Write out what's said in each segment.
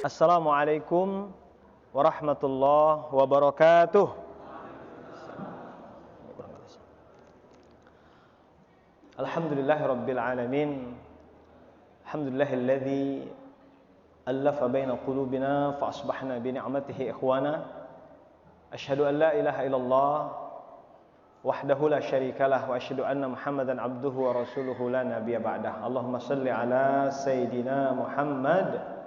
Assalamualaikum warahmatullahi wabarakatuh. Alhamdulillahirabbil alamin. Alhamdulillahilladzi allafa baina qulubina fa asbahna bi ni'matihi ikhwana. Asyhadu an la ilaha illallah wahdahu la syarikalah wa asyhadu anna Muhammadan abduhu wa rasuluhu la nabiyya ba'dah. Allahumma shalli ala sayidina Muhammad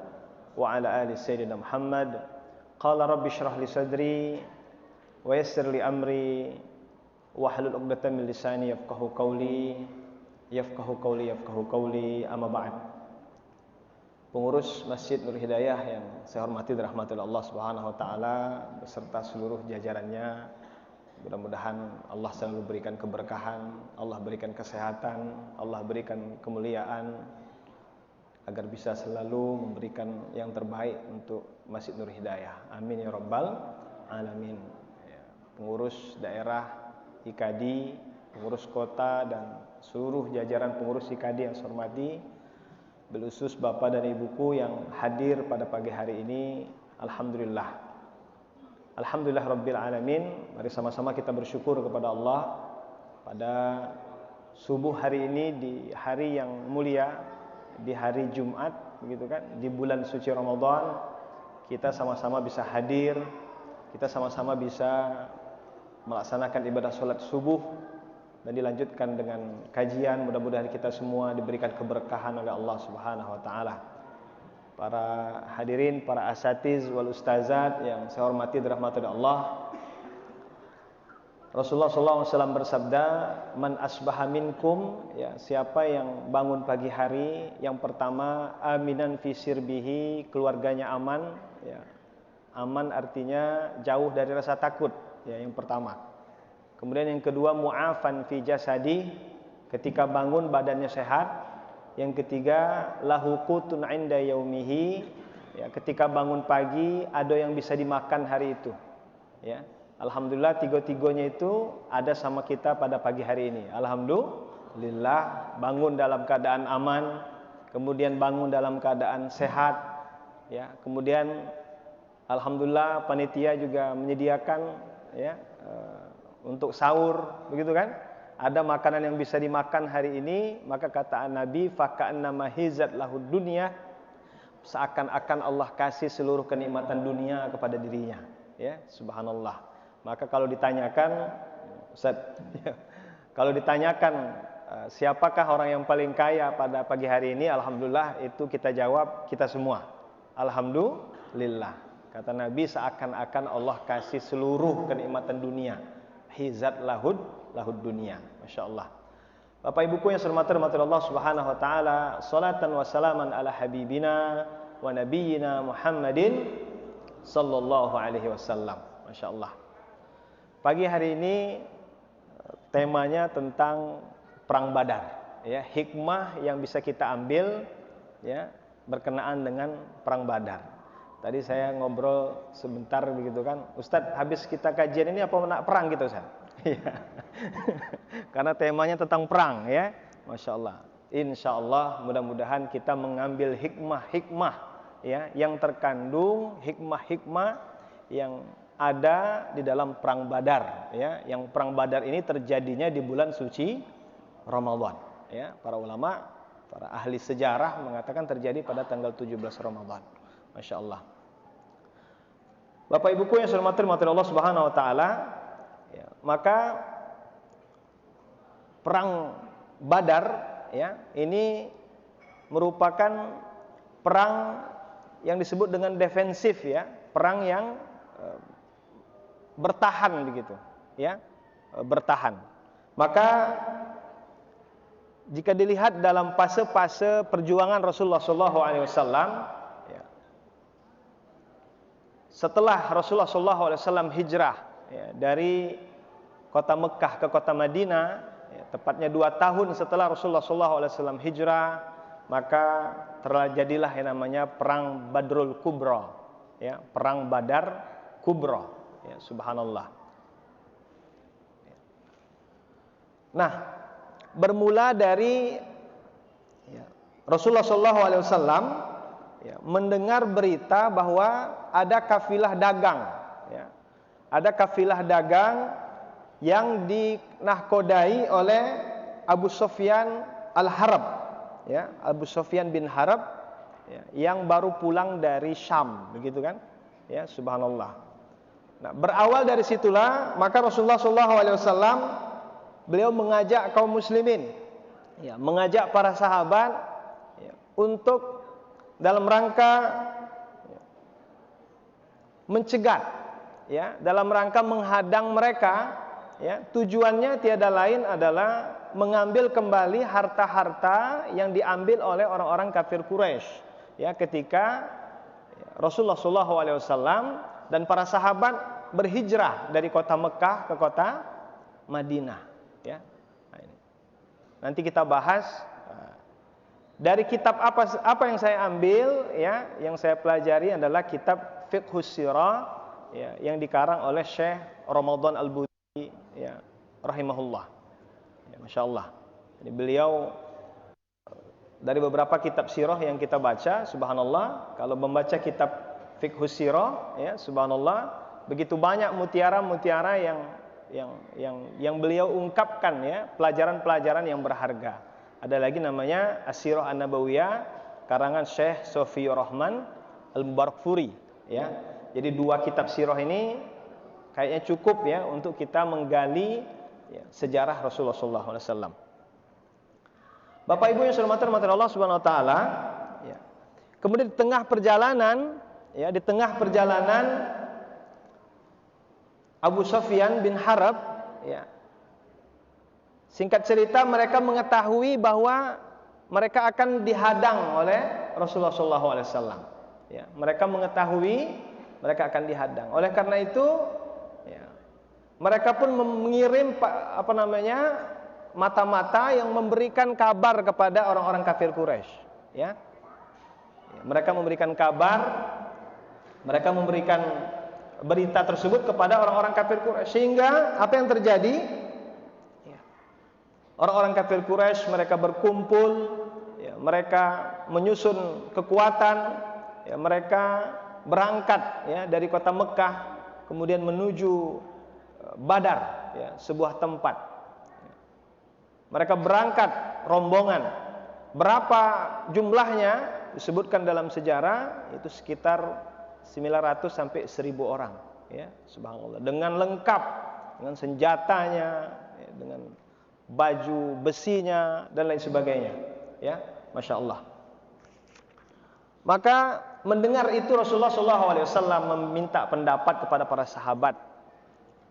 wa ala ali sayyidina Muhammad. Qala rabbi shrah li sadri wa yassir li amri wahlul 'uqdatam min lisani yafqahu qawli amma ba'd. Pengurus Masjid Nur Hidayah yang saya hormati dan rahmati Allah Subhanahu wa taala beserta seluruh jajarannya, mudah-mudahan Allah selalu berikan keberkahan, Allah berikan kesehatan, Allah berikan kemuliaan, agar bisa selalu memberikan yang terbaik untuk Masjid Nur Hidayah. Amin ya rabbal alamin. Pengurus daerah IKADI, pengurus kota dan seluruh jajaran pengurus IKADI yang saya hormati, belusus Bapak dan Ibuku yang hadir pada pagi hari ini, alhamdulillah. Alhamdulillah rabbil alamin. Mari sama-sama kita bersyukur kepada Allah pada subuh hari ini, di hari yang mulia, di hari Jumat, begitu kan, di bulan suci Ramadan, kita sama-sama bisa hadir, kita sama-sama bisa melaksanakan ibadah sholat subuh dan dilanjutkan dengan kajian. Mudah-mudahan kita semua diberikan keberkahan oleh Allah Subhanahu wa taala. Para hadirin, para asatiz wal ustazat yang saya hormati dan rahmati Allah, Rasulullah SAW bersabda, man asbaha minkum, ya, siapa yang bangun pagi hari, yang pertama aminan fi sirbihi, keluarganya aman, ya. Aman artinya jauh dari rasa takut, ya, yang pertama. Kemudian yang kedua mu'afan fi jasadi, ketika bangun badannya sehat. Yang ketiga lahu qutun 'inda yaumihi, ya, ketika bangun pagi ada yang bisa dimakan hari itu, ya. Alhamdulillah tiga-tiganya itu ada sama kita pada pagi hari ini. Alhamdulillah, bangun dalam keadaan aman, kemudian bangun dalam keadaan sehat, ya. Kemudian alhamdulillah panitia juga menyediakan, ya, untuk sahur, begitu kan? Ada makanan yang bisa dimakan hari ini, maka kata Nabi faka'annama hizat lahud dunya, seakan-akan Allah kasih seluruh kenikmatan dunia kepada dirinya, ya. Subhanallah. Maka kalau ditanyakan, Ustaz, kalau ditanyakan siapakah orang yang paling kaya pada pagi hari ini, alhamdulillah itu kita jawab kita semua. Alhamdulillah. Kata Nabi seakan-akan Allah kasih seluruh kenikmatan dunia. Hizat lahud dunia. Masya Allah. Bapak Ibuku yang saya hormati Allah Subhanahu wa taala, salatan wa salaman ala habibina wa nabiyyina Muhammadin sallallahu alaihi wasallam. Masya Allah. Pagi hari ini temanya tentang perang Badar, ya, hikmah yang bisa kita ambil, ya, berkenaan dengan perang Badar. Tadi saya ngobrol sebentar begitu kan, Ustadz, habis kita kajian ini apa nak perang gitu, Ustadz? Karena temanya tentang perang, ya. Masya Allah. Insya Allah mudah-mudahan kita mengambil hikmah-hikmah, ya, yang terkandung hikmah-hikmah yang ada di dalam perang Badar, ya. Yang perang Badar ini terjadinya di bulan suci Ramadan, ya. Para ulama, para ahli sejarah mengatakan terjadi pada tanggal 17 Ramadan. Masya Allah. Bapak Ibuku yang saya hormati Allah Subhanahu wa taala, ya, maka perang Badar, ya, ini merupakan perang yang disebut dengan defensif, ya, perang yang bertahan begitu, ya, bertahan. Maka jika dilihat dalam fase-fase perjuangan Rasulullah SAW, ya, setelah Rasulullah SAW hijrah, ya, dari kota Mekah ke kota Madinah, ya, tepatnya 2 tahun setelah Rasulullah SAW hijrah, maka terjadilah yang namanya perang Badrul Kubra, ya, perang Badar Kubra. Ya, subhanallah. Nah, bermula dari, ya, Rasulullah SAW, ya, mendengar berita bahwa ada kafilah dagang, ya. Ada kafilah dagang yang dinahkodai oleh Abu Sufyan Al-Harb, ya, Abu Sufyan bin Harb, ya, yang baru pulang dari Syam, begitu kan? Ya, subhanallah. Nah, berawal dari situlah maka Rasulullah SAW beliau mengajak kaum muslimin, ya, mengajak para sahabat, ya, untuk dalam rangka, ya, mencegat, ya, dalam rangka menghadang mereka, ya, tujuannya tiada lain adalah mengambil kembali harta-harta yang diambil oleh orang-orang kafir Quraisy, ya, ketika Rasulullah SAW dan para sahabat berhijrah dari kota Mekah ke kota Madinah, ya. Nah, ini. Nanti kita bahas dari kitab apa yang saya ambil, ya, yang saya pelajari adalah kitab Fiqhus Sirah, ya, yang dikarang oleh Syekh Ramadan Al-Buti, ya, rahimahullah. Ya, Masya Allah. Jadi beliau dari beberapa kitab sirah yang kita baca, subhanallah, kalau membaca kitab Fiqhus Sirah, ya, subhanallah, begitu banyak mutiara-mutiara yang beliau ungkapkan, ya, pelajaran-pelajaran yang berharga. Ada lagi namanya As-Sirah An-Nabawiyah karangan Syekh Sofiyur Rahman Al-Mubarakfuri, ya. Jadi dua kitab sirah ini kayaknya cukup, ya, untuk kita menggali, ya, sejarah Rasulullah SAW. Bapak Ibu yang dirahmati Allah Subhanahu Wa Taala, ya. Kemudian di tengah perjalanan, ya, di tengah perjalanan Abu Sufyan bin Harb, ya, singkat cerita mereka mengetahui bahwa mereka akan dihadang oleh Rasulullah SAW. Ya, mereka mengetahui mereka akan dihadang. Oleh karena itu, ya, mereka pun mengirim mata-mata yang memberikan kabar kepada orang-orang kafir Quraisy, ya. Mereka memberikan kabar, mereka memberikan berita tersebut kepada orang-orang kafir Quraisy, sehingga apa yang terjadi? Ya, orang-orang kafir Quraisy mereka berkumpul, ya, mereka menyusun kekuatan, ya, mereka berangkat, ya, dari kota Mekah kemudian menuju Badar, ya, sebuah tempat. Mereka berangkat rombongan. Berapa jumlahnya disebutkan dalam sejarah, itu sekitar 900 sampai 1000 orang, ya, subhanallah, dengan lengkap, dengan senjatanya, ya, dengan baju besinya dan lain sebagainya, ya, Masya Allah. Maka mendengar itu Rasulullah SAW meminta pendapat kepada para sahabat,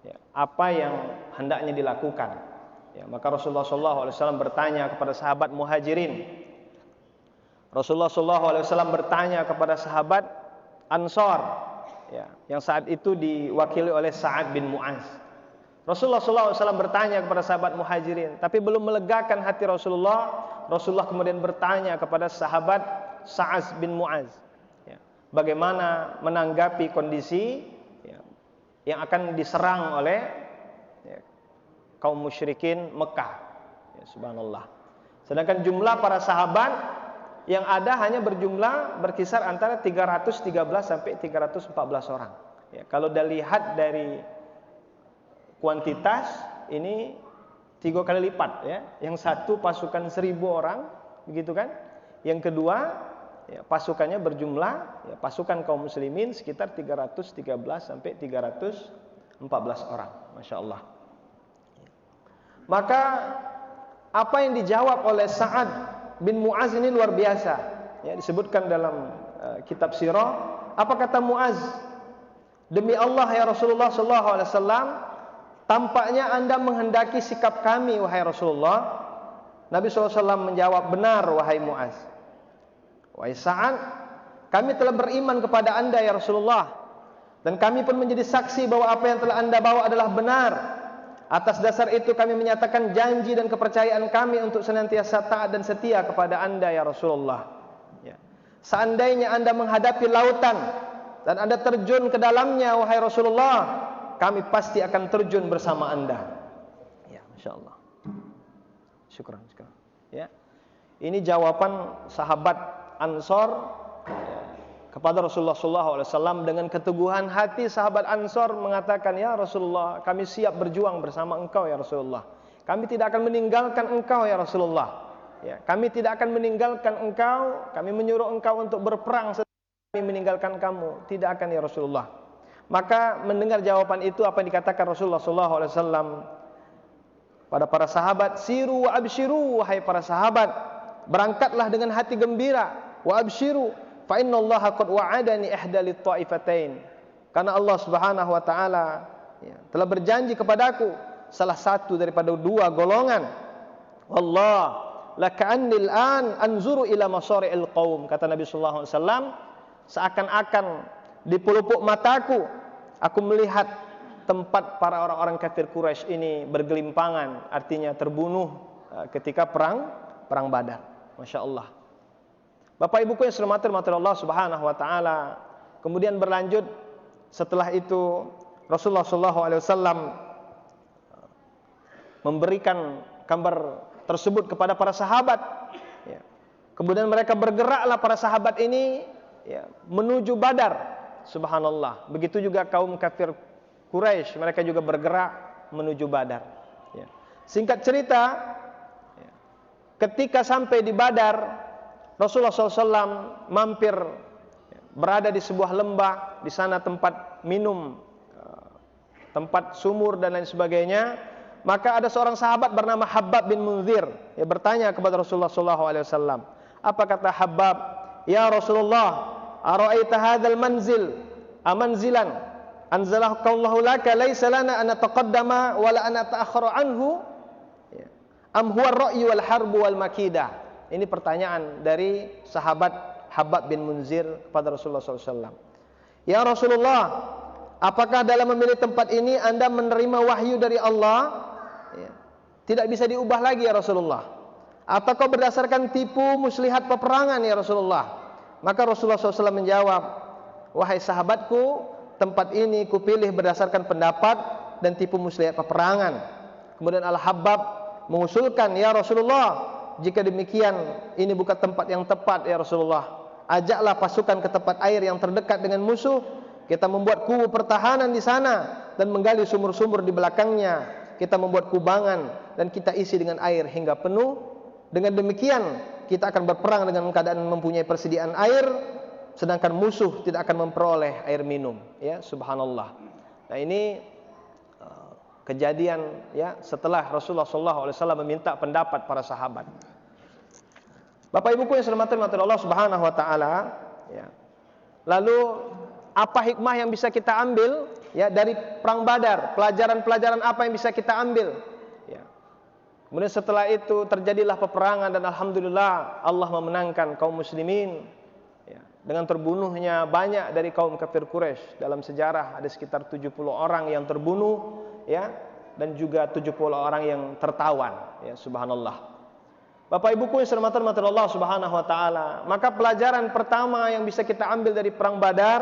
ya, apa yang hendaknya dilakukan. Ya, maka Rasulullah SAW bertanya kepada sahabat Muhajirin. Rasulullah SAW bertanya kepada sahabat Ansor, ya, yang saat itu diwakili oleh Sa'ad bin Mu'az. Rasulullah SAW bertanya kepada sahabat Muhajirin, tapi belum melegakan hati Rasulullah. Rasulullah kemudian bertanya kepada sahabat Sa'ad bin Mu'az, ya, bagaimana menanggapi kondisi, ya, yang akan diserang oleh, ya, kaum musyrikin Mekah, ya, subhanallah. Sedangkan jumlah para sahabat yang ada hanya berkisar antara 313 sampai 314 orang. Ya, kalau dilihat dari kuantitas ini 3 kali lipat, ya. Yang satu pasukan 1000 orang, begitu kan? Yang kedua, ya, pasukannya berjumlah, ya, pasukan kaum muslimin sekitar 313 sampai 314 orang, Masya Allah. Maka apa yang dijawab oleh Sa'ad bin Mu'az ini luar biasa, ya, disebutkan dalam kitab sirah. Apa kata Mu'az? Demi Allah ya Rasulullah SAW, tampaknya Anda menghendaki sikap kami wahai Rasulullah. Nabi SAW menjawab, benar wahai Mu'az. Wahai Sa'ad, kami telah beriman kepada Anda ya Rasulullah, dan kami pun menjadi saksi bahwa apa yang telah Anda bawa adalah benar. Atas dasar itu kami menyatakan janji dan kepercayaan kami untuk senantiasa taat dan setia kepada Anda ya Rasulullah. Ya. Seandainya Anda menghadapi lautan dan Anda terjun ke dalamnya wahai Rasulullah, kami pasti akan terjun bersama Anda. Ya, Masya Allah. Syukran. Ya. Ini jawaban sahabat Ansor, ya, kepada Rasulullah SAW dengan keteguhan hati sahabat Ansor mengatakan, ya Rasulullah, kami siap berjuang bersama engkau ya Rasulullah. Kami tidak akan meninggalkan engkau ya Rasulullah. Ya, kami tidak akan meninggalkan engkau. Kami menyuruh engkau untuk berperang setelah kami meninggalkan kamu. Tidak akan ya Rasulullah. Maka mendengar jawaban itu apa yang dikatakan Rasulullah SAW pada para sahabat, siru wa abshiru, wahai para sahabat, berangkatlah dengan hati gembira, wa abshiru, fa innallaha qad wa'adani ihdalit ta'ifatain. Karena Allah Subhanahu wa taala telah berjanji kepadaku salah satu daripada dua golongan. Wallah laka'annil an anzuru ila masari'il qaum, kata Nabi sallallahu alaihi wasallam, seakan-akan di pelupuk mataku aku melihat tempat para orang-orang kafir Quraisy ini bergelimpangan, artinya terbunuh ketika perang Badar. Masya Allah. Bapak Ibuku yang dirahmati Allah Subhanahu wa taala, kemudian berlanjut setelah itu Rasulullah sallallahu alaihi wasallam memberikan kabar tersebut kepada para sahabat. Ya. Kemudian mereka bergeraklah para sahabat ini menuju Badar. Subhanallah. Begitu juga kaum kafir Quraisy, mereka juga bergerak menuju Badar. Ya. Singkat cerita, ketika sampai di Badar, Rasulullah SAW mampir berada di sebuah lembah, di sana tempat minum, tempat sumur dan lain sebagainya. Maka ada seorang sahabat bernama Habbab bin Munzir yang bertanya kepada Rasulullah SAW. Apa kata Habbab? Ya Rasulullah, ara'aita hadzal manzil amanzilan anzalahu Allahu laka laisa lana an nataqaddama wala an nata'akhkhara anhu am huwa ar-ra'yu wal harbu wal makidah. Ini pertanyaan dari sahabat Habbab bin Munzir kepada Rasulullah SAW. Ya Rasulullah, apakah dalam memilih tempat ini Anda menerima wahyu dari Allah? Tidak bisa diubah lagi ya Rasulullah. Ataukah berdasarkan tipu muslihat peperangan ya Rasulullah? Maka Rasulullah SAW menjawab, wahai sahabatku, tempat ini kupilih berdasarkan pendapat dan tipu muslihat peperangan. Kemudian Al-Habbab mengusulkan, ya Rasulullah, jika demikian ini bukan tempat yang tepat ya Rasulullah. Ajaklah pasukan ke tempat air yang terdekat dengan musuh. Kita membuat kubu pertahanan di sana dan menggali sumur-sumur di belakangnya. Kita membuat kubangan dan kita isi dengan air hingga penuh. Dengan demikian kita akan berperang dengan keadaan mempunyai persediaan air, sedangkan musuh tidak akan memperoleh air minum. Ya, subhanallah. Nah ini kejadian ya setelah Rasulullah SAW meminta pendapat para sahabat. Bapak Ibuku yang dirahmati Allah Subhanahu wa taala, ya. Lalu apa hikmah yang bisa kita ambil ya dari perang Badar? Pelajaran-pelajaran apa yang bisa kita ambil? Ya. Kemudian setelah itu terjadilah peperangan dan alhamdulillah Allah memenangkan kaum muslimin ya, dengan terbunuhnya banyak dari kaum kafir Quraisy. Dalam sejarah ada sekitar 70 orang yang terbunuh ya, dan juga 70 orang yang tertawan ya, subhanallah. Bapak Ibuku yang dirahmati Allah Subhanahu wa taala, maka pelajaran pertama yang bisa kita ambil dari perang Badar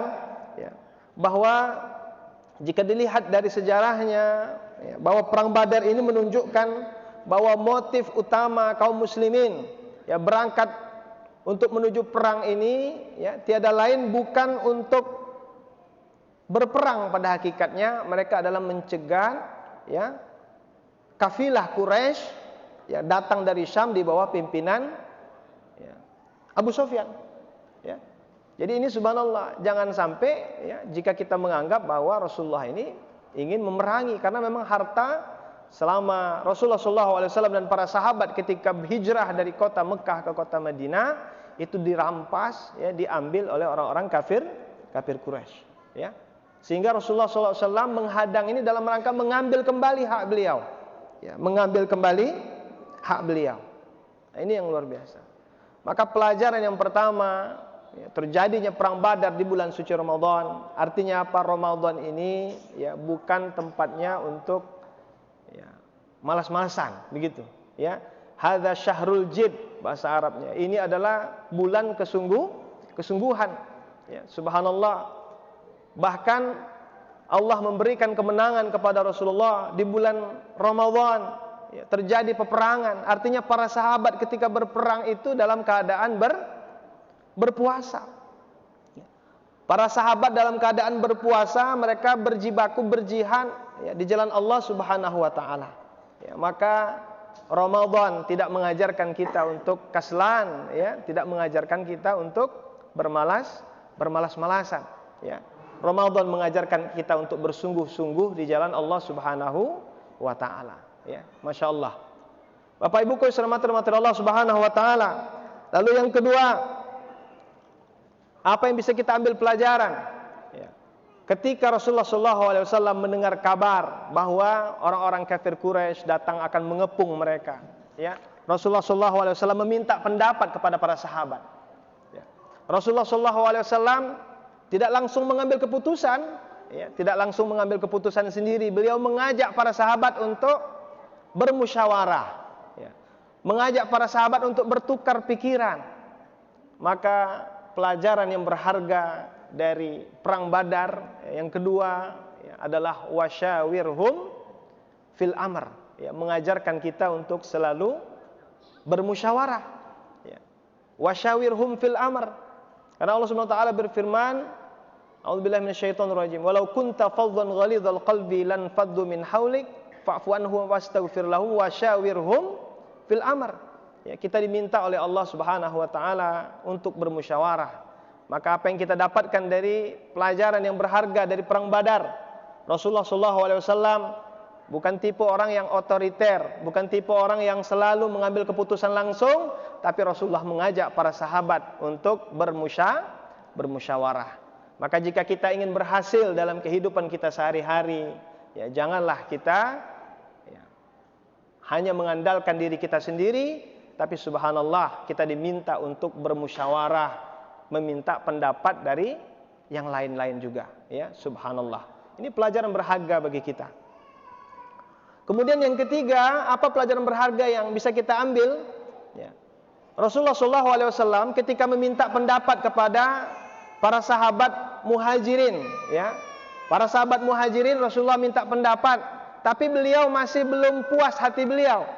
ya, bahwa jika dilihat dari sejarahnya ya, bahwa perang Badar ini menunjukkan bahwa motif utama kaum muslimin ya berangkat untuk menuju perang ini ya tiada lain bukan untuk berperang. Pada hakikatnya mereka adalah mencegah ya kafilah Quraisy ya datang dari Syam di bawah pimpinan ya, Abu Sufyan ya. Jadi ini subhanallah, jangan sampai ya jika kita menganggap bahwa Rasulullah ini ingin memerangi, karena memang harta selama Rasulullah SAW dan para sahabat ketika hijrah dari kota Mekah ke kota Madinah itu dirampas ya, diambil oleh orang-orang kafir Quraisy ya. Sehingga Rasulullah SAW menghadang ini dalam rangka mengambil kembali hak beliau ya, mengambil kembali hak beliau. Nah, ini yang luar biasa. Maka pelajaran yang pertama ya, terjadinya perang Badar di bulan suci Ramadan. Artinya apa? Ramadan ini ya bukan tempatnya untuk ya, malas-malasan begitu ya. Hadza syahrul jid bahasa Arabnya. Ini adalah bulan kesungguhan ya, subhanallah. Bahkan Allah memberikan kemenangan kepada Rasulullah di bulan Ramadan. Ya, terjadi peperangan. Artinya para sahabat ketika berperang itu dalam keadaan berpuasa. Ya. Para sahabat dalam keadaan berpuasa, mereka berjibaku berjihad ya, di jalan Allah Subhanahu wa taala. Ya, maka Ramadan tidak mengajarkan kita untuk kaslan ya, tidak mengajarkan kita untuk bermalas-malasan ya. Ramadan mengajarkan kita untuk bersungguh-sungguh di jalan Allah Subhanahu wa taala ya. Masya Allah. Bapak Ibu yang dirahmati Allah Subhanahu wa taala. Lalu yang kedua, apa yang bisa kita ambil pelajaran? Ya. Ketika Rasulullah SAW mendengar kabar bahwa orang-orang kafir Quraisy datang akan mengepung mereka, ya, Rasulullah SAW meminta pendapat kepada para sahabat. Ya. Rasulullah SAW tidak langsung mengambil keputusan, ya, tidak langsung mengambil keputusan sendiri. Beliau mengajak para sahabat untuk bermusyawarah, ya, mengajak para sahabat untuk bertukar pikiran. Maka pelajaran yang berharga dari perang Badar yang kedua ya, adalah wasyawirhum fil amr ya, mengajarkan kita untuk selalu bermusyawarah ya. Wasyawirhum fil amr, karena Allah Subhanahu wa taala berfirman, a'udzubillahi minasyaitonir rajim, walau kunta faddan ghalidhal qalbi lan faddu min haulik fa'fu anhum wastaghfir lahum wasyawirhum fil amr. Ya, kita diminta oleh Allah Subhanahu wa taala untuk bermusyawarah. Maka apa yang kita dapatkan dari pelajaran yang berharga dari perang Badar, Rasulullah SAW bukan tipe orang yang otoriter, bukan tipe orang yang selalu mengambil keputusan langsung, tapi Rasulullah mengajak para sahabat untuk bermusyawarah. Maka jika kita ingin berhasil dalam kehidupan kita sehari-hari, ya janganlah kita ya, hanya mengandalkan diri kita sendiri, tapi subhanallah kita diminta untuk bermusyawarah, meminta pendapat dari yang lain-lain juga ya, subhanallah. Ini pelajaran berharga bagi kita. Kemudian yang ketiga, apa pelajaran berharga yang bisa kita ambil ya. Rasulullah SAW ketika meminta pendapat kepada para sahabat muhajirin ya, para sahabat muhajirin, Rasulullah minta pendapat, tapi beliau masih belum puas hati beliau,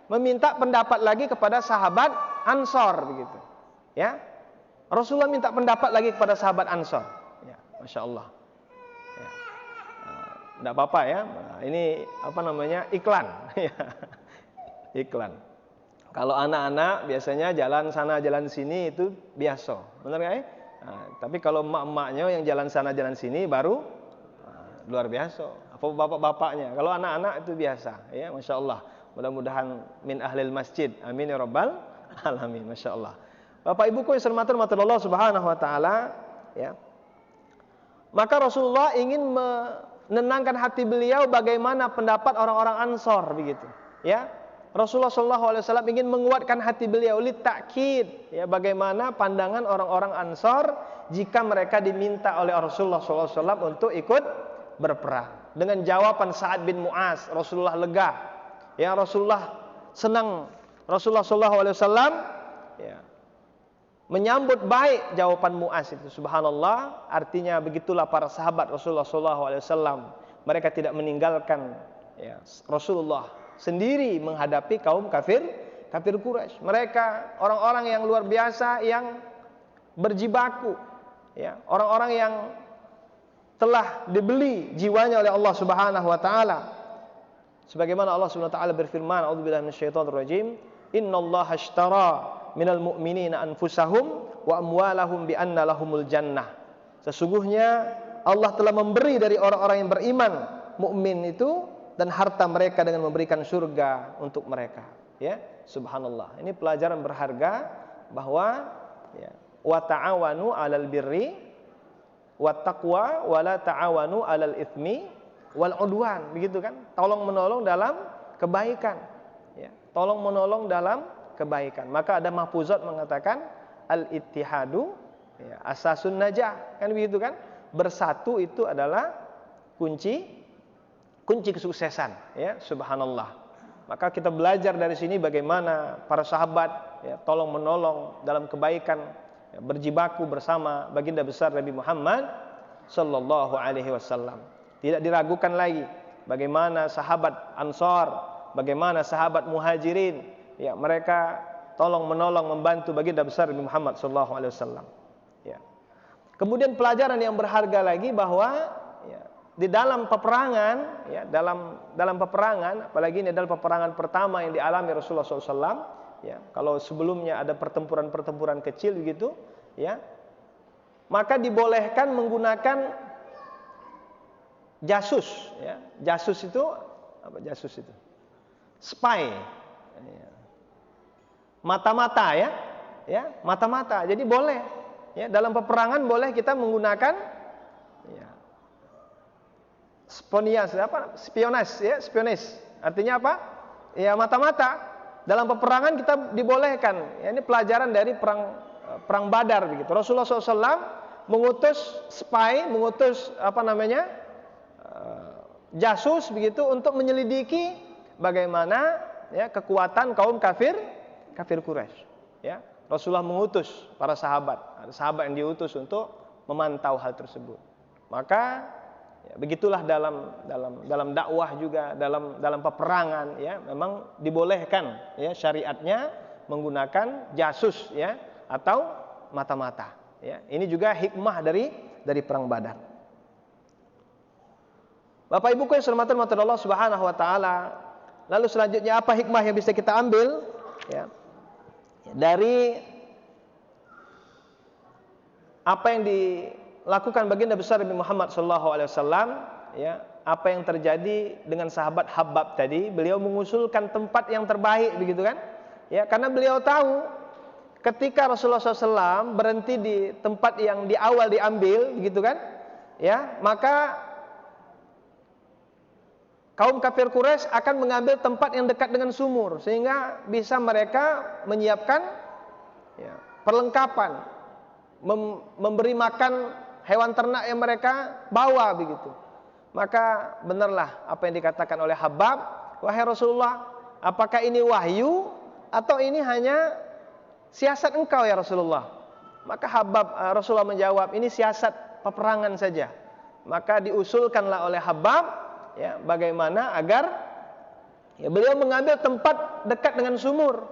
meminta pendapat lagi kepada sahabat Ansor begitu. Ya. Rasulullah minta pendapat lagi kepada sahabat Ansor. Ya, Masya Allah. Ya. Tidak apa-apa ya. Ini apa namanya? Iklan. Iklan. Kalau anak-anak biasanya jalan sana jalan sini itu biasa. Benar nggak ya? Nah, tapi kalau emak-emaknya yang jalan sana jalan sini baru luar biasa. Apa bapak-bapaknya? Kalau anak-anak itu biasa. Ya, Masya Allah. Mudah-mudahan min ahlil masjid. Amin ya rabbal alamin. Masya Allah. Bapak Ibuku yang dirahmati Allah Subhanahu wa taala, ya. Maka Rasulullah ingin menenangkan hati beliau bagaimana pendapat orang-orang Ansor begitu, ya. Rasulullah SAW ingin menguatkan hati beliau litakid, ya, bagaimana pandangan orang-orang Ansor jika mereka diminta oleh Rasulullah SAW untuk ikut berperang. Dengan jawaban Sa'ad bin Mu'az, Rasulullah lega. Ya, Rasulullah senang. Rasulullah SAW ya, menyambut baik jawaban Mu'az itu. Subhanallah, artinya begitulah para sahabat Rasulullah SAW. Mereka tidak meninggalkan ya, Rasulullah sendiri menghadapi kaum kafir Quraisy. Mereka orang-orang yang luar biasa yang berjibaku, ya, orang-orang yang telah dibeli jiwanya oleh Allah Subhanahu wa taala. Sebagaimana Allah Subhanahu wa taala berfirman, a'udzubillahi minasyaitonir rajim, innallaha ashtara minal mu'minina anfusahum wa amwalahum bi anna lahumul jannah. Sesungguhnya Allah telah memberi dari orang-orang yang beriman, mukmin itu, dan harta mereka dengan memberikan surga untuk mereka. Ya, subhanallah. Ini pelajaran berharga bahwa ya, wa ta'awanu 'alal birri wat taqwa wa la ta'awanu 'alal itsmi wal udwan, begitu kan? Tolong menolong dalam kebaikan. Ya, tolong menolong dalam kebaikan. Maka ada mahfuzat mengatakan al-ittihadu ya, asasun najah, kan begitu kan? Bersatu itu adalah kunci kesuksesan, ya, subhanallah. Maka kita belajar dari sini bagaimana para sahabat ya, tolong menolong dalam kebaikan, ya, berjibaku bersama baginda besar Nabi Muhammad sallallahu alaihi wasallam. Tidak diragukan lagi bagaimana sahabat Ansor, bagaimana sahabat Muhajirin, ya, mereka tolong menolong membantu baginda besar Nabi Muhammad sallallahu alaihi wasallam. Ya. Kemudian pelajaran yang berharga lagi bahwa ya, di dalam peperangan, ya, dalam peperangan, apalagi ini adalah peperangan pertama yang dialami Rasulullah SAW. Ya, kalau sebelumnya ada pertempuran-pertempuran kecil begitu, ya, maka dibolehkan menggunakan jasus. Ya. Jasus itu apa? Jasus itu spy, ya. Mata-mata, ya, mata-mata. Jadi boleh, ya, dalam peperangan boleh kita menggunakan, ya, spionas, ya, spionis. Artinya apa? Ya, mata-mata. Dalam peperangan kita dibolehkan. Ya, ini pelajaran dari perang Badar begitu. Rasulullah SAW mengutus spy, mengutus jasus begitu untuk menyelidiki bagaimana, ya, kekuatan kaum kafir Quraisy. Ya, Rasulullah mengutus para sahabat, ada sahabat yang diutus untuk memantau hal tersebut. Maka ya, begitulah dalam dakwah juga, dalam peperangan, ya, memang dibolehkan, ya, syariatnya menggunakan jasus, ya, atau mata-mata. Ya, ini juga hikmah dari perang Badar. Bapak Ibu yang dirahmati Allah Subhanahu wa taala. Lalu selanjutnya apa hikmah yang bisa kita ambil, ya, dari apa yang dilakukan baginda besar Nabi Muhammad SAW, ya, apa yang terjadi dengan sahabat Habab tadi, beliau mengusulkan tempat yang terbaik begitu kan, ya, karena beliau tahu ketika Rasulullah SAW berhenti di tempat yang di awal diambil begitu kan, ya, maka kaum kafir Quraisy akan mengambil tempat yang dekat dengan sumur, sehingga bisa mereka menyiapkan, ya, perlengkapan, memberi makan hewan ternak yang mereka bawa begitu. Maka benarlah apa yang dikatakan oleh Habab, wahai Rasulullah, apakah ini wahyu atau ini hanya siasat engkau ya Rasulullah? Maka Rasulullah menjawab, ini siasat peperangan saja. Maka diusulkanlah oleh Habab, ya, bagaimana agar, ya, beliau mengambil tempat dekat dengan sumur,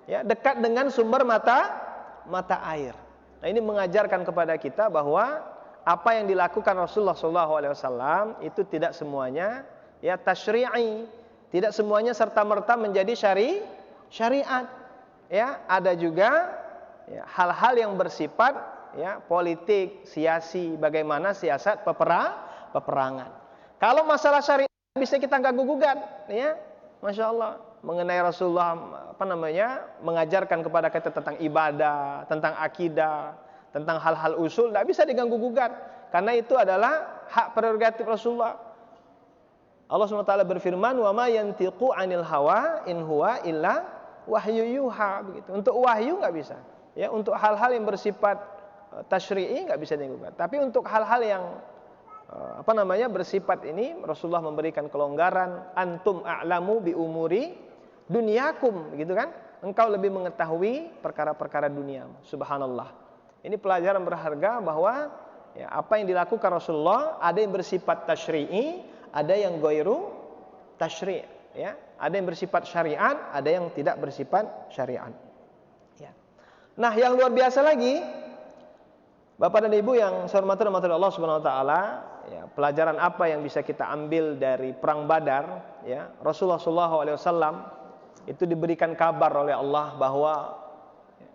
ya, dekat dengan sumber mata air. Nah, ini mengajarkan kepada kita bahwa apa yang dilakukan Rasulullah SAW itu tidak semuanya, ya, tasyri'i, tidak semuanya serta-merta menjadi syariat. Ya, ada juga, ya, hal-hal yang bersifat, ya, politik, siasi, bagaimana siasat peperangan. Kalau masalah syariat bisa kita ganggu-gugat, ya, Masya Allah, mengenai Rasulullah mengajarkan kepada kita tentang ibadah, tentang akidah, tentang hal-hal usul, tidak bisa diganggu-gugat, karena itu adalah hak prerogatif Rasulullah. Allah SWT berfirman, wa ma yantiqu 'anil hawa in huwa illa wahyu yuha, begitu. Untuk wahyu nggak bisa, ya, untuk hal-hal yang bersifat tasyri'i nggak bisa diganggu-gugat. Tapi untuk hal-hal yang bersifat ini, Rasulullah memberikan kelonggaran. Antum a'lamu bi umuri dunyakum, gitu kan? Engkau lebih mengetahui perkara-perkara dunia. Subhanallah. Ini pelajaran berharga bahwa, ya, apa yang dilakukan Rasulullah ada yang bersifat tasyri'i, ada yang ghairu tasyri', ya. Ada yang bersifat syariat, ada yang tidak bersifat syariat. Ya. Nah, yang luar biasa lagi, Bapak dan Ibu yang saya hormati Allah Subhanahu wa taala, ya, pelajaran apa yang bisa kita ambil dari perang Badar, ya? Rasulullah SAW itu diberikan kabar oleh Allah bahwa, ya,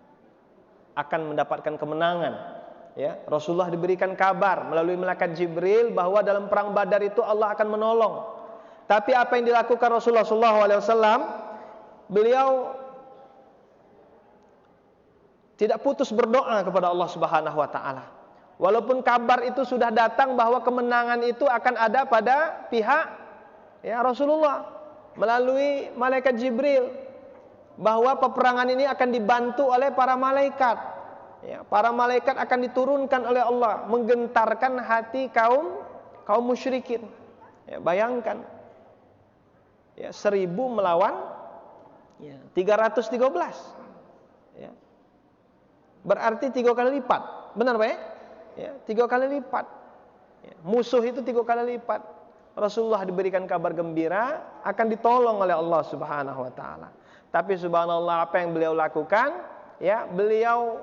akan mendapatkan kemenangan, ya. Rasulullah diberikan kabar melalui malaikat Jibril bahwa dalam perang Badar itu Allah akan menolong. Tapi apa yang dilakukan Rasulullah SAW, beliau tidak putus berdoa kepada Allah Subhanahu wa taala. Walaupun kabar itu sudah datang bahwa kemenangan itu akan ada pada pihak, ya, Rasulullah melalui malaikat Jibril, bahwa peperangan ini akan dibantu oleh para malaikat. Ya, para malaikat akan diturunkan oleh Allah menggentarkan hati kaum musyrikin. Ya, bayangkan, ya, 1000 melawan, ya, 313. Ya. Berarti 3 kali lipat. Benar Pak, ya? 3 kali lipat. Ya. Musuh itu 3 kali lipat. Rasulullah diberikan kabar gembira akan ditolong oleh Allah Subhanahu wa taala. Tapi subhanallah, apa yang beliau lakukan? Ya, beliau,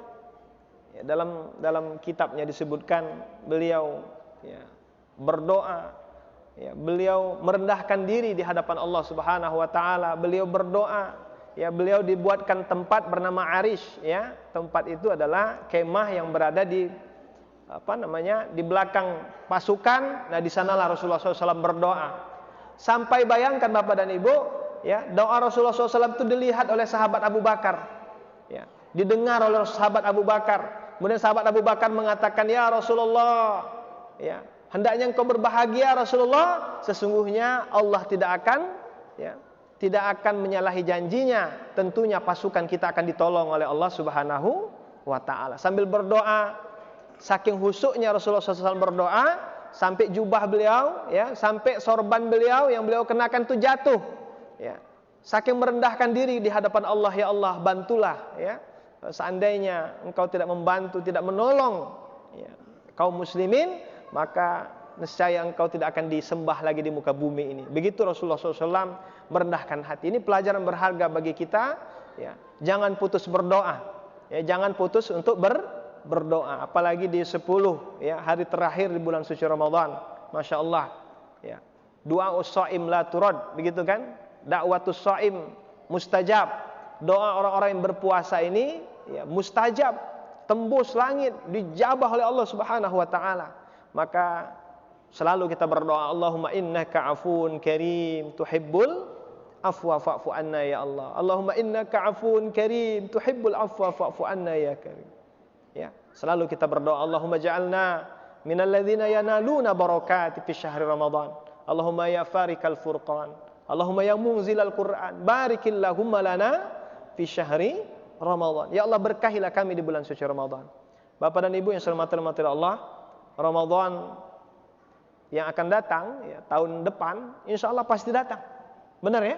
ya, dalam kitabnya disebutkan beliau ya, berdoa, ya, beliau merendahkan diri di hadapan Allah Subhanahu wa taala, beliau berdoa, ya, beliau dibuatkan tempat bernama Arish, ya. Tempat itu adalah kemah yang berada di di belakang pasukan. Nah, di sanalah Rasulullah SAW berdoa. Sampai bayangkan Bapak dan Ibu, ya, doa Rasulullah SAW itu dilihat oleh sahabat Abu Bakar, ya, didengar oleh sahabat Abu Bakar. Kemudian sahabat Abu Bakar mengatakan, ya Rasulullah, ya, hendaknya engkau berbahagia Rasulullah, sesungguhnya Allah tidak akan menyalahi janjinya. Tentunya pasukan kita akan ditolong oleh Allah Subhanahu wa taala. Sambil berdoa, saking husuknya Rasulullah SAW berdoa, sampai jubah beliau, ya, sampai sorban beliau yang beliau kenakan itu jatuh, ya. Saking merendahkan diri di hadapan Allah, ya Allah, bantulah, ya. Seandainya engkau tidak membantu, tidak menolong, ya, kaum muslimin, maka nescaya engkau tidak akan disembah lagi di muka bumi ini. Begitu Rasulullah SAW merendahkan hati. Ini pelajaran berharga bagi kita, ya. Jangan putus berdoa, ya, jangan putus untuk berdoa, apalagi di 10, ya, hari terakhir di bulan suci Ramadan. Masya Allah, ya. Doa us-shaim la turad, begitu kan? Da'watus shaim mustajab. Doa orang-orang yang berpuasa ini, ya, mustajab, tembus langit, dijabah oleh Allah Subhanahu wa taala. Maka selalu kita berdoa, Allahumma innaka afuun karim tuhibbul afwa fa'fu anna ya Allah. Allahumma innaka afuun karim tuhibbul afwa fa'fu anna ya karim. Ya, selalu kita berdoa, Allahumma ja'alna minal ladzina yanaluna barakati fi syahri Ramadan. Allahumma ya farikal furqan, Allahumma ya munzilal Qur'an, barikillahumma lana fi syahri Ramadan. Ya Allah, berkahilah kami di bulan suci Ramadan. Bapak dan Ibu yang saya hormati Allah, Ramadan yang akan datang, ya, tahun depan, insya Allah pasti datang. Benar ya?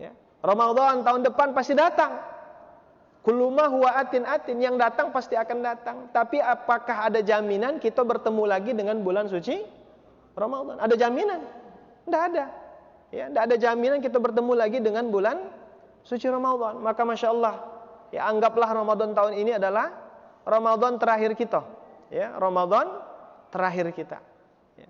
Ya. Ramadan tahun depan pasti datang. Kullu ma huwa atin, yang datang pasti akan datang. Tapi apakah ada jaminan kita bertemu lagi dengan bulan suci Ramadan? Ada jaminan? Tidak ada. Ya, tidak ada jaminan kita bertemu lagi dengan bulan suci Ramadan. Maka Masya Allah, ya, anggaplah Ramadan tahun ini adalah Ramadan terakhir kita. Ya, Ramadan terakhir kita. Ya.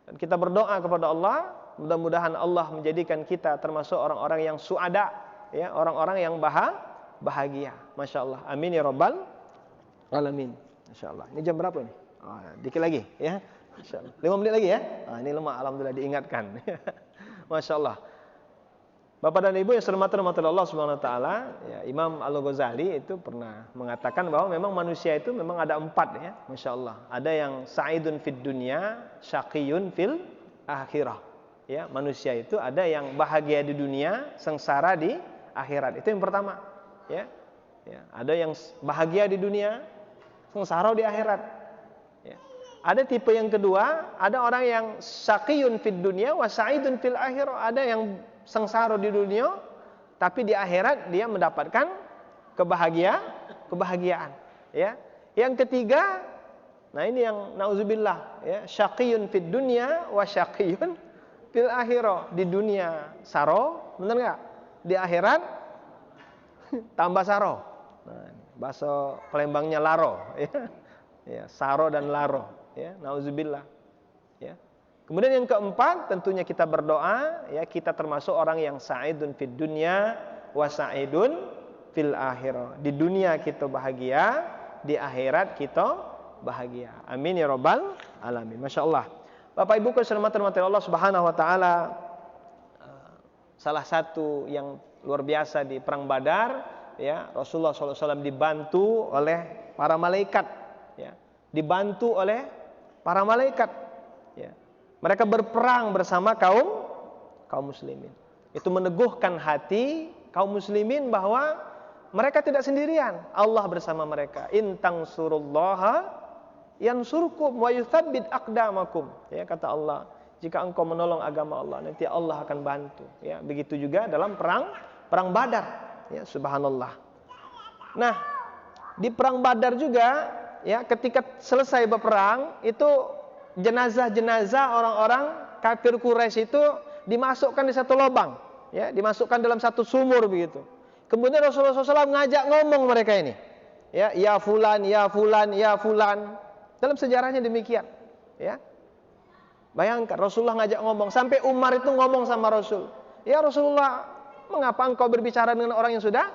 Dan kita berdoa kepada Allah, mudah-mudahan Allah menjadikan kita termasuk orang-orang yang suada, ya, orang-orang yang bahagia. Masya Allah. Amin ya rabbal alamin. Masya Allah. Ini jam berapa ini? Dikit lagi, ya. Masya Allah. 5 menit lagi, ya. Ini lemah, alhamdulillah diingatkan. Masya Allah. Bapak dan Ibu yang saya hormati Allah Subhanahu wa taala, ya, Imam Al-Ghazali itu pernah mengatakan bahwa memang manusia itu memang ada 4, ya. Masya Allah. Ada yang sa'idun fid dunya, syaqiyun fil akhirah. Ya, manusia itu ada yang bahagia di dunia, sengsara di akhirat. Itu yang pertama. Ya, ya, ada yang bahagia di dunia, sengsara di akhirat. Ya. Ada tipe yang kedua, ada orang yang syaqiyun fid dunya wa sa'idun fil akhirah. Ada yang sengsara di dunia, tapi di akhirat dia mendapatkan kebahagiaan. Ya. Yang ketiga, nah ini yang nauzubillah, ya, syaqiyun fid dunya wa syaqiyun fil akhirah. Di dunia saro, benar enggak? Di akhirat tambah saro. Nah, bahasa Palembangnya laro, ya. Ya, saro dan laro, ya. Nauzubillah. Ya. Kemudian yang keempat, tentunya kita berdoa, ya, kita termasuk orang yang sa'idun fid dunya wa sa'idun fil akhirah. Di dunia kita bahagia, di akhirat kita bahagia. Amin ya rabbal alamin. Masya Allah. Bapak Ibu yang hormati Allah Subhanahu wa taala, salah satu yang luar biasa di perang Badar, ya, Rasulullah SAW dibantu oleh para malaikat, ya, dibantu oleh para malaikat, ya. Mereka berperang bersama kaum muslimin. Itu meneguhkan hati kaum muslimin bahwa mereka tidak sendirian. Allah bersama mereka. In tansurullaha yansurkum wa yutsabbit aqdamakum. Ya, kata Allah, jika engkau menolong agama Allah, nanti Allah akan bantu. Ya, begitu juga dalam perang Badar. Ya, subhanallah. Nah, di perang Badar juga, ya, ketika selesai berperang, itu jenazah-jenazah orang-orang kafir Quraisy itu dimasukkan di satu lubang, ya, dimasukkan dalam satu sumur begitu. Kemudian Rasulullah SAW ngajak ngomong mereka ini, ya fulan, ya fulan, ya fulan. Dalam sejarahnya demikian, ya. Bayangkan Rasulullah ngajak ngomong, sampai Umar itu ngomong sama Rasul, "Ya Rasulullah, mengapa engkau berbicara dengan orang yang sudah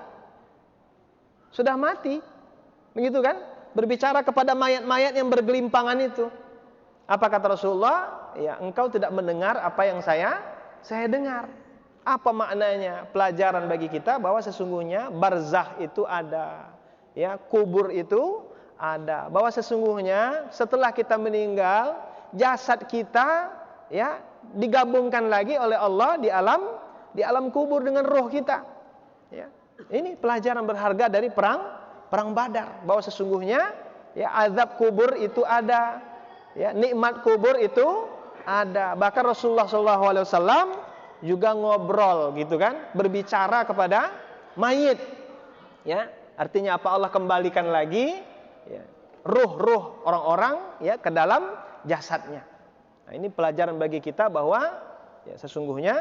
mati?" Begitu kan? Berbicara kepada mayat-mayat yang bergelimpangan itu. Apa kata Rasulullah? "Ya, engkau tidak mendengar apa yang saya dengar." Apa maknanya? Pelajaran bagi kita bahwa sesungguhnya barzakh itu ada, ya, kubur itu ada. Bahwa sesungguhnya setelah kita meninggal, jasad kita, ya, digabungkan lagi oleh Allah di alam kubur dengan roh kita. Ya. Ini pelajaran berharga dari perang Badar, bahwa sesungguhnya, ya, azab kubur itu ada, ya, nikmat kubur itu ada. Bahkan Rasulullah SAW juga ngobrol gitu kan, berbicara kepada mayit, ya. Artinya apa? Allah kembalikan lagi, ya, ruh-ruh orang-orang, ya, ke dalam jasadnya. Nah, ini pelajaran bagi kita bahwa, ya, sesungguhnya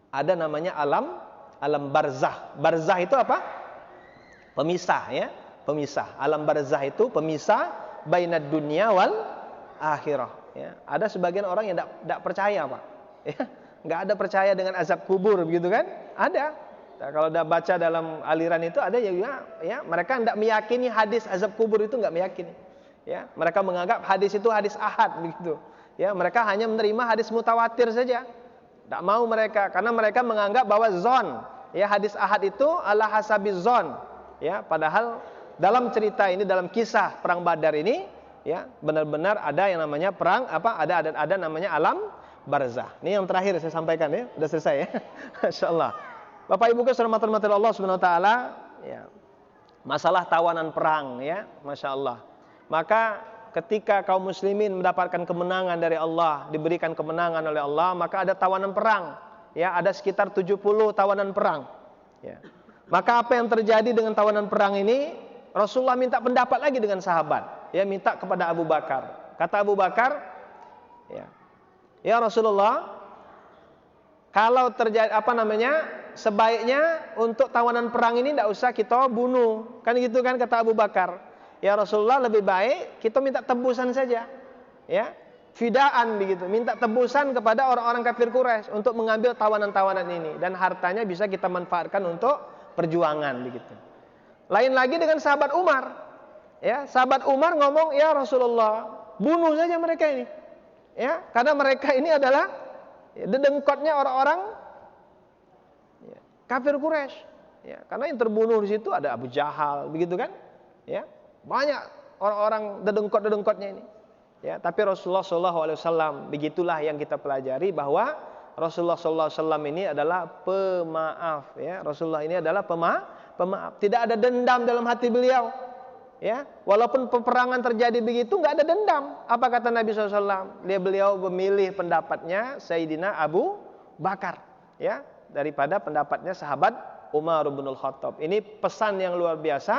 ada namanya alam barzakh. Barzakh itu apa? Pemisah, ya, pemisah. Alam barzakh itu pemisah bainad dunya wal akhirah, ya. Ada sebagian orang yang tidak percaya, Pak. Ya, enggak ada percaya dengan azab kubur, begitu kan? Ada. Nah, kalau udah baca dalam aliran itu ada juga, ya, mereka tidak meyakini hadis azab kubur itu, enggak meyakini. Ya, mereka menganggap hadis itu hadis ahad, begitu. Ya, mereka hanya menerima hadis mutawatir saja. Tidak mau mereka, karena mereka menganggap bahwa zon, ya, hadis ahad itu ala hasabiz zon, ya. Padahal dalam cerita ini, dalam kisah perang Badar ini, ya, benar-benar ada yang namanya perang ada namanya alam barzakh. Ini yang terakhir saya sampaikan, ya, sudah selesai, ya. Masyaallah. Bapak Ibu sekalian Allah Subhanahu wa taala, ya. Masalah tawanan perang, ya, masyaallah. Maka ketika kaum muslimin mendapatkan kemenangan dari Allah, diberikan kemenangan oleh Allah, maka ada tawanan perang, ya, ada sekitar 70 tawanan perang, ya. Maka apa yang terjadi dengan tawanan perang ini? Rasulullah minta pendapat lagi dengan sahabat, ya, minta kepada Abu Bakar. Kata Abu Bakar, ya Rasulullah, kalau terjadi sebaiknya untuk tawanan perang ini tidak usah kita bunuh, kan gitu kan, kata Abu Bakar. Ya Rasulullah, lebih baik kita minta tebusan saja, ya, fidaan begitu, minta tebusan kepada orang-orang kafir Quraisy untuk mengambil tawanan-tawanan ini, dan hartanya bisa kita manfaatkan untuk perjuangan begitu. Lain lagi dengan sahabat Umar, ya, sahabat Umar ngomong, "Ya Rasulullah, bunuh saja mereka ini, ya, karena mereka ini adalah, ya, dedengkotnya orang-orang, ya, kafir Quraisy, ya, karena yang terbunuh di situ ada Abu Jahal, begitu kan, ya, banyak orang-orang dedengkot-dedengkotnya ini, ya. Tapi Rasulullah SAW, begitulah yang kita pelajari, bahwa Rasulullah SAW ini adalah pemaaf, ya. Rasulullah ini adalah pemaaf. Tidak ada dendam dalam hati beliau, ya. Walaupun peperangan terjadi begitu, nggak ada dendam. Apa kata Nabi SAW? Beliau memilih pendapatnya Sayyidina Abu Bakar, ya, daripada pendapatnya sahabat Umar bin Khattab. Ini pesan yang luar biasa,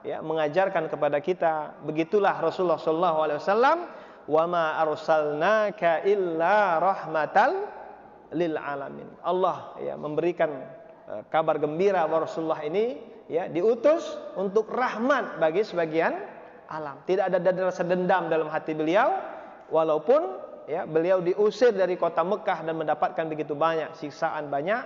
ya, mengajarkan kepada kita. Begitulah Rasulullah SAW, wa ma arsalnaka illa rahmatal lil alamin. Allah, ya, memberikan kabar gembira bahwa Rasulullah ini, ya, diutus untuk rahmat bagi sebagian alam. Tidak ada rasa dendam dalam hati beliau, walaupun, ya, beliau diusir dari kota Mekah dan mendapatkan begitu banyak siksaan, banyak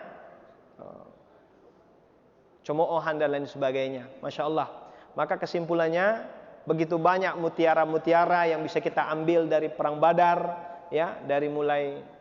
cemoohan dan lain sebagainya. Masya Allah. Maka kesimpulannya, begitu banyak mutiara-mutiara yang bisa kita ambil dari perang Badar, ya, dari mulai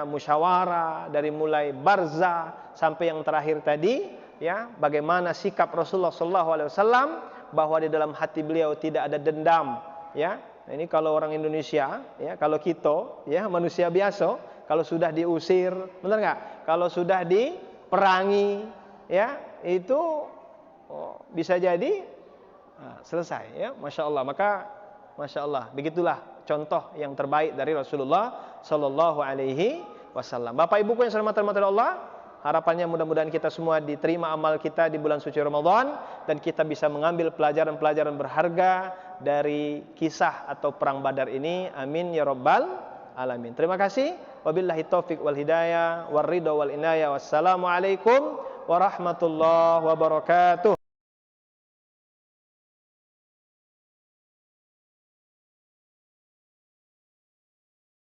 musyawarah, dari mulai barzakh sampai yang terakhir tadi, ya, bagaimana sikap Rasulullah SAW, bahwa di dalam hati beliau tidak ada dendam, ya. Nah, ini kalau orang Indonesia, ya, kalau kita, ya, manusia biasa, kalau sudah diusir, benar nggak? Kalau sudah diperangi, ya, itu bisa jadi selesai, ya, masya Allah. Maka masya Allah, begitulah contoh yang terbaik dari Rasulullah Sallallahu Alaihi Wasallam. Bapak Ibu yang selamat Allah, harapannya mudah-mudahan kita semua diterima amal kita di bulan suci Ramadan, dan kita bisa mengambil pelajaran-pelajaran berharga dari kisah atau perang Badar ini. Amin ya rabbal alamin. Terima kasih. Wabillahi taufik wal hidayah, war ridha wal inayah. Wassalamualaikum warahmatullahi wabarakatuh.